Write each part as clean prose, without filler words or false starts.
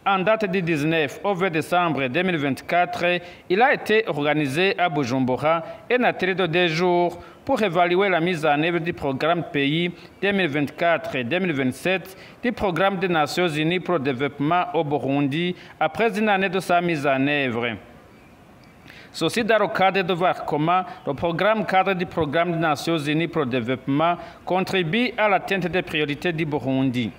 En date du 19 au 20 décembre 2024, il a été organisé à Bujumbura un atelier de 2 jours pour évaluer la mise en œuvre du programme pays 2024-2027 du programme des Nations Unies pour le développement au Burundi après une année de sa mise en œuvre. Ceci dans le cadre de voir comment le programme cadre du programme des Nations Unies pour le développement contribue à l'atteinte des priorités du Burundi.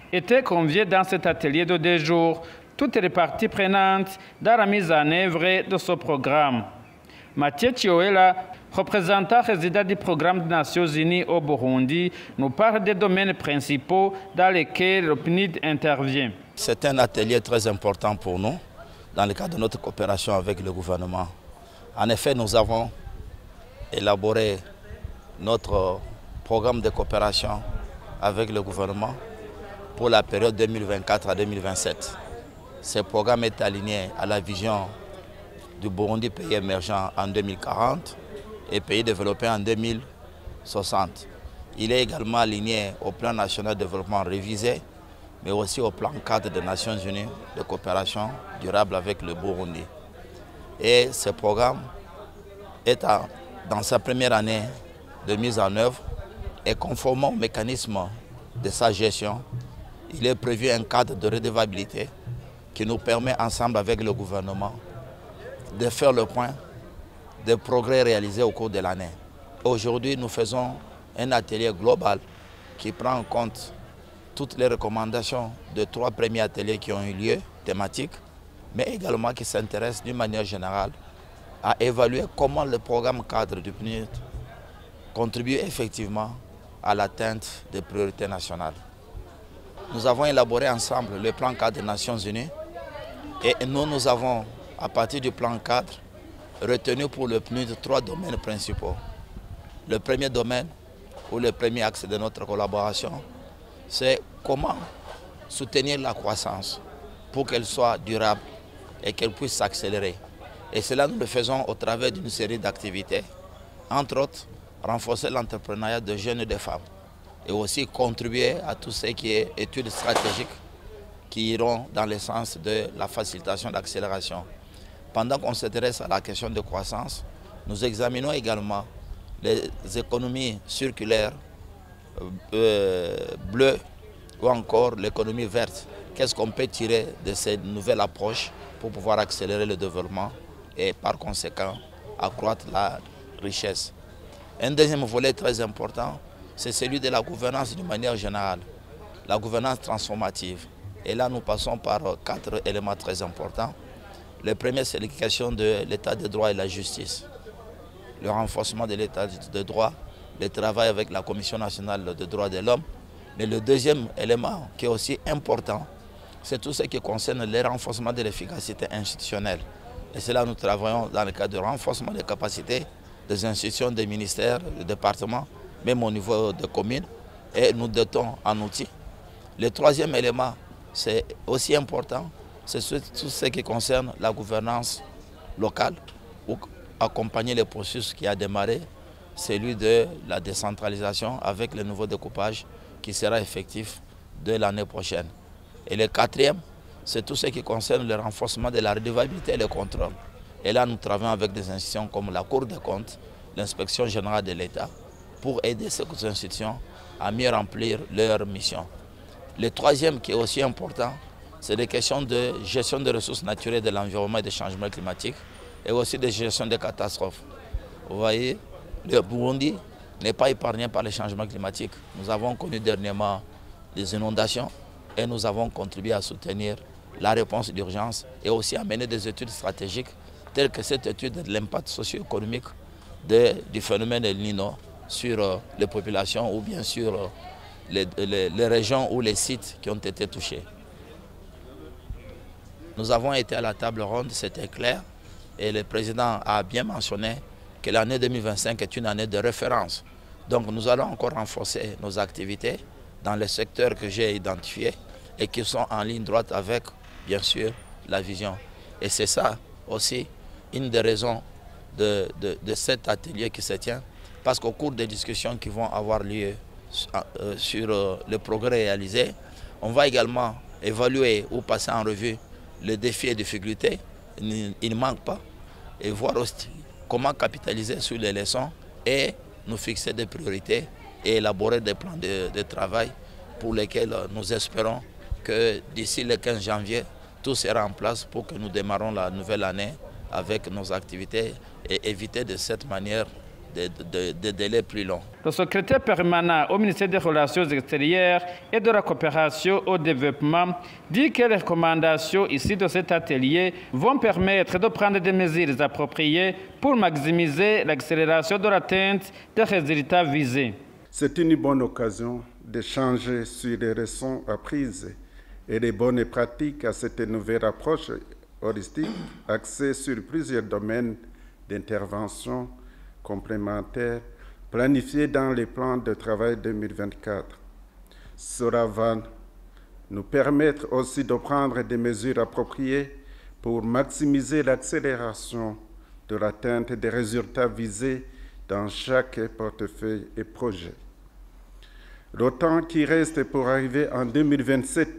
Étaient conviés dans cet atelier de 2 jours toutes les parties prenantes dans la mise en œuvre de ce programme. Mathieu Chioela, représentant résident du programme des Nations Unies au Burundi, nous parle des domaines principaux dans lesquels le PNUD intervient. C'est un atelier très important pour nous dans le cadre de notre coopération avec le gouvernement. En effet, nous avons élaboré notre programme de coopération avec le gouvernement pour la période 2024 à 2027. Ce programme est aligné à la vision du Burundi pays émergent en 2040 et pays développé en 2060. Il est également aligné au plan national de développement révisé, mais aussi au plan cadre des Nations Unies de coopération durable avec le Burundi. Et ce programme est dans sa première année de mise en œuvre et conformément au mécanisme de sa gestion, il est prévu un cadre de redevabilité qui nous permet ensemble avec le gouvernement de faire le point des progrès réalisés au cours de l'année. Aujourd'hui, nous faisons un atelier global qui prend en compte toutes les recommandations de 3 premiers ateliers qui ont eu lieu, thématiques, mais également qui s'intéressent d'une manière générale à évaluer comment le programme cadre du PNUD contribue effectivement à l'atteinte des priorités nationales. Nous avons élaboré ensemble le plan cadre des Nations Unies et nous avons, à partir du plan cadre, retenu pour le PNUD 3 domaines principaux. Le premier domaine, ou le premier axe de notre collaboration, c'est comment soutenir la croissance pour qu'elle soit durable et qu'elle puisse s'accélérer. Et cela, nous le faisons au travers d'une série d'activités, entre autres, renforcer l'entrepreneuriat de jeunes et de femmes, et aussi contribuer à tout ce qui est études stratégiques qui iront dans le sens de la facilitation d'accélération. Pendant qu'on s'intéresse à la question de croissance, nous examinons également les économies circulaires bleues ou encore l'économie verte. Qu'est-ce qu'on peut tirer de cette nouvelle approche pour pouvoir accélérer le développement et par conséquent accroître la richesse. Un deuxième volet très important, c'est celui de la gouvernance d'une manière générale, la gouvernance transformative. Et là, nous passons par 4 éléments très importants. Le premier, c'est la question de l'état de droit et la justice. Le renforcement de l'état de droit, le travail avec la Commission nationale des droits de l'homme. Mais le deuxième élément qui est aussi important, c'est tout ce qui concerne le renforcement de l'efficacité institutionnelle. Et c'est là que nous travaillons dans le cadre de renforcement des capacités des institutions, des ministères, des départements, même au niveau des communes, et nous dotons en outils. Le troisième élément, c'est aussi important, c'est tout ce qui concerne la gouvernance locale, ou accompagner le processus qui a démarré, celui de la décentralisation avec le nouveau découpage qui sera effectif de l'année prochaine. Et le quatrième, c'est tout ce qui concerne le renforcement de la redevabilité et le contrôle. Et là, nous travaillons avec des institutions comme la Cour des comptes, l'Inspection générale de l'État, pour aider ces institutions à mieux remplir leur mission. Le troisième, qui est aussi important, c'est des questions de gestion des ressources naturelles, de l'environnement et des changements climatiques, et aussi de gestion des catastrophes. Vous voyez, le Burundi n'est pas épargné par les changements climatiques. Nous avons connu dernièrement des inondations et nous avons contribué à soutenir la réponse d'urgence et aussi à mener des études stratégiques telles que cette étude de l'impact socio-économique du phénomène El Niño sur les populations ou bien sur les régions ou les sites qui ont été touchés. Nous avons été à la table ronde, c'était clair, et le président a bien mentionné que l'année 2025 est une année de référence. Donc nous allons encore renforcer nos activités dans les secteurs que j'ai identifiés et qui sont en ligne droite avec, bien sûr, la vision. Et c'est ça aussi une des raisons de cet atelier qui se tient, parce qu'au cours des discussions qui vont avoir lieu sur le progrès réalisé, on va également évaluer ou passer en revue les défis et difficultés, il ne manque pas, et voir aussi comment capitaliser sur les leçons et nous fixer des priorités et élaborer des plans de travail pour lesquels nous espérons que d'ici le 15 janvier, tout sera en place pour que nous démarrons la nouvelle année avec nos activités et éviter de cette manière des délais plus longs. Le secrétaire permanent au ministère des Relations extérieures et de la coopération au développement dit que les recommandations ici de cet atelier vont permettre de prendre des mesures appropriées pour maximiser l'accélération de l'atteinte des résultats visés. C'est une bonne occasion d'échanger sur les leçons apprises et les bonnes pratiques à cette nouvelle approche holistique axée sur plusieurs domaines d'intervention complémentaires planifiés dans les plans de travail 2024. Cela va nous permettre aussi de prendre des mesures appropriées pour maximiser l'accélération de l'atteinte des résultats visés dans chaque portefeuille et projet. Le temps qui reste pour arriver en 2027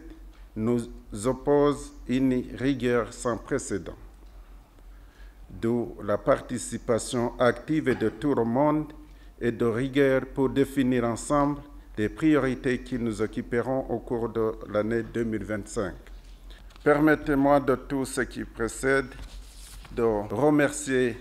nous oppose une rigueur sans précédent. D'où la participation active de tout le monde et de rigueur pour définir ensemble les priorités qui nous occuperont au cours de l'année 2025. Permettez-moi de tout ce qui précède de remercier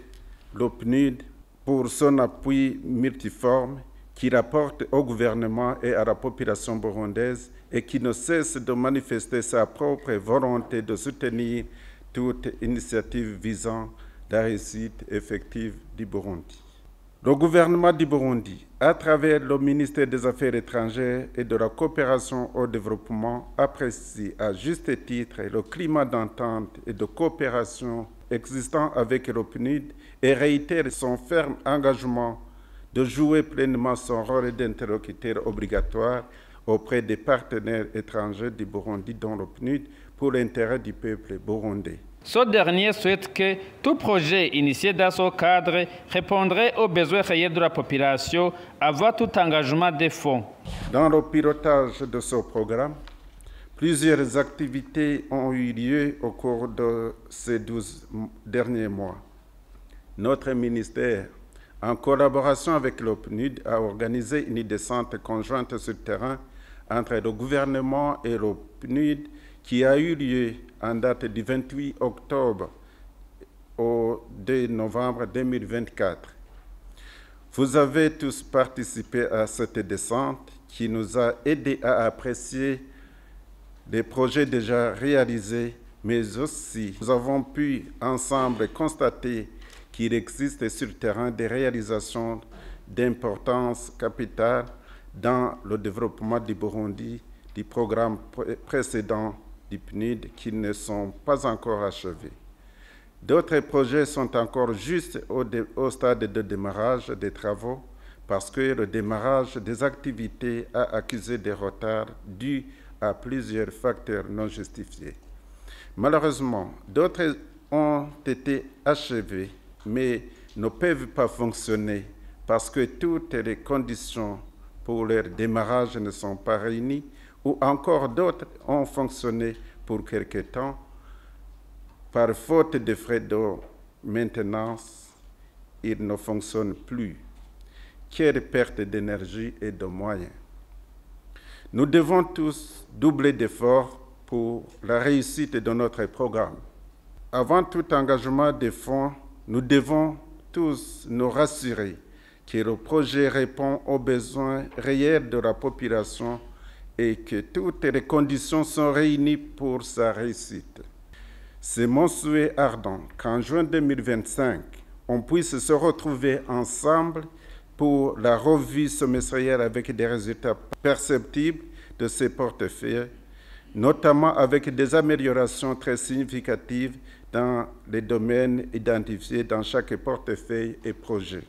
le PNUD pour son appui multiforme qui rapporte au gouvernement et à la population burundaise et qui ne cesse de manifester sa propre volonté de soutenir toute initiative visant la réussite effective du Burundi. Le gouvernement du Burundi, à travers le ministère des Affaires étrangères et de la coopération au développement, apprécie à juste titre le climat d'entente et de coopération existant avec le PNUD et réitère son ferme engagement de jouer pleinement son rôle d'interlocuteur obligatoire auprès des partenaires étrangers du Burundi dont le PNUD pour l'intérêt du peuple burundais. Ce dernier souhaite que tout projet initié dans ce cadre répondrait aux besoins réels de la population avant tout engagement des fonds. Dans le pilotage de ce programme, plusieurs activités ont eu lieu au cours de ces 12 derniers mois. Notre ministère, en collaboration avec le PNUD, a organisé une descente conjointe sur le terrain entre le gouvernement et le PNUD qui a eu lieu en date du 28 octobre au 2 novembre 2024. Vous avez tous participé à cette descente qui nous a aidés à apprécier les projets déjà réalisés, mais aussi nous avons pu ensemble constater qu'il existe sur le terrain des réalisations d'importance capitale dans le développement du Burundi, du programme précédent du PNUD qui ne sont pas encore achevés. D'autres projets sont encore juste au stade de démarrage des travaux parce que le démarrage des activités a accusé des retards dus à plusieurs facteurs non justifiés. Malheureusement, d'autres ont été achevés mais ne peuvent pas fonctionner parce que toutes les conditions pour leur démarrage ne sont pas réunies ou encore d'autres ont fonctionné pour quelque temps. Par faute de frais de maintenance, ils ne fonctionnent plus. Quelle perte d'énergie et de moyens. Nous devons tous doubler d'efforts pour la réussite de notre programme. Avant tout engagement des fonds, nous devons tous nous rassurer que le projet répond aux besoins réels de la population et que toutes les conditions sont réunies pour sa réussite. C'est mon souhait ardent qu'en juin 2025, on puisse se retrouver ensemble pour la revue semestrielle avec des résultats perceptibles de ces portefeuilles, notamment avec des améliorations très significatives dans les domaines identifiés dans chaque portefeuille et projet.